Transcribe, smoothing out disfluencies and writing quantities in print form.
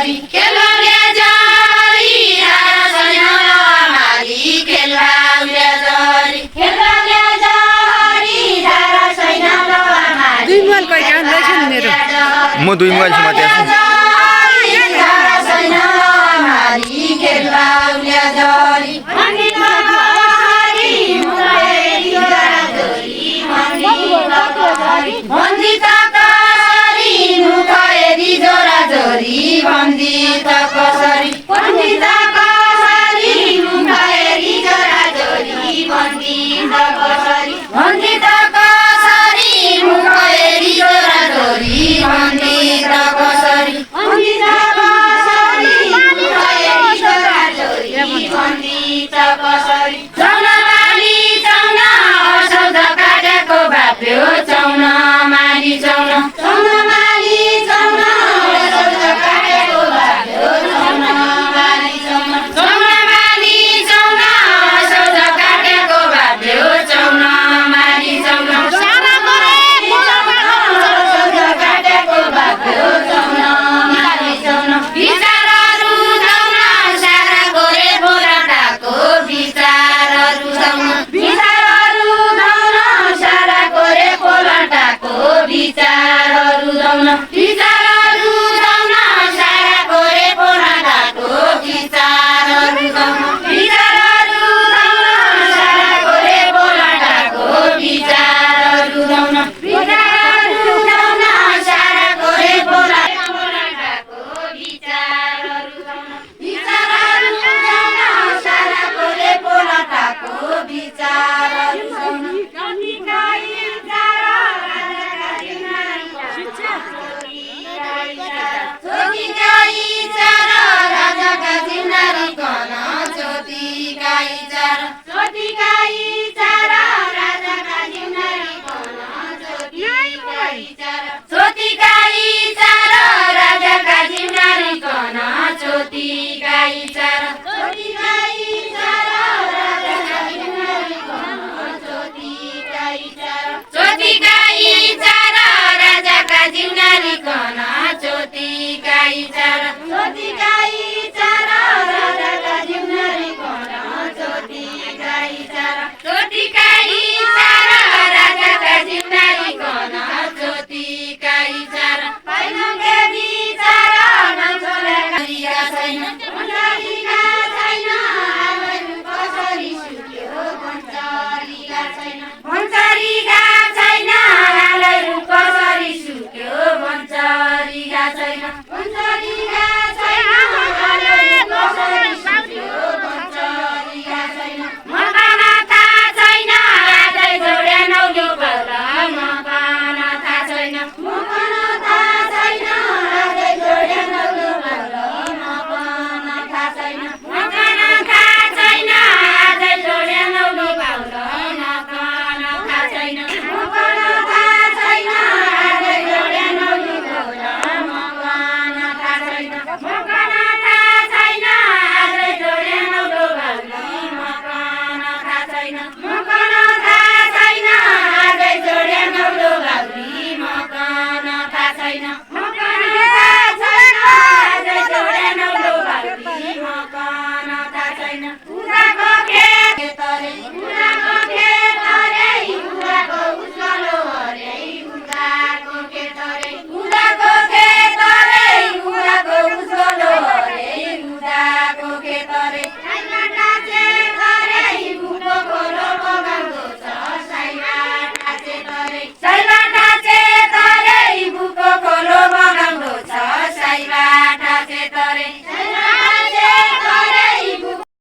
जरी खेल्ने जरी धारा छैन माली खेल्ने जरी खेल्ने जरी धारा छैन माली दुई मोबाइल कहिले आउँदैछ नि मेरो म दुई मोबाइल छु माथि आछु धारा छैन माली खेल्ने जरी भन्दिता कसरी मुखरी जोरा जोरी भन्दिता कसरी भन्दिता कसरी मुखरी जोरा जोरी भन्दिता कसरी भन्दिता कसरी मुखरी जोरा जोरी भन्दिता कसरी भन्दिता कसरी मुखरी जोरा जोरी भन्दिता कसरी चौनामाली चौना असौध काटेको बाप्यो चौना माली चौना चौनामाली चौना असौध काटेको बाप्यो चौना माली चौना चौनामाली चौना असौध काटेको बाप्यो चौना माली चौना सारा गरे असौध काटेको बाप्यो चौना माली चौना विचारहरू चौना सारा गरे बोराटाको विचारहरू चौना विचारहरू चौना सारा गरे बोराटाको विचारहरू चौना विचारहरू चौना सारा गरे बोराटाको विचारहरू चौना विचारहरू चौना सारा गरे बोराटाको विचारहरू चौना विचारहरू चौना सारा गरे बोराटाको विचारहरू चौना विचारहरू चौना सारा गरे बोराटाको विचारहरू चौना राजाका जिम्मेवारी कन चोटी गाई चार चोटी गाई चार राजाका जिम्मेवारी कन चोटी गाई चार चोटी गाई चार राजाका जिम्मेवारी कन चोटी गाई चार चोटी गाई चार राजाका जिम्मेवारी कन चोटी गाई चार चोटी गाई चार राजाका जिम्मेवारी कन चोटी गाई चार चोटी गाई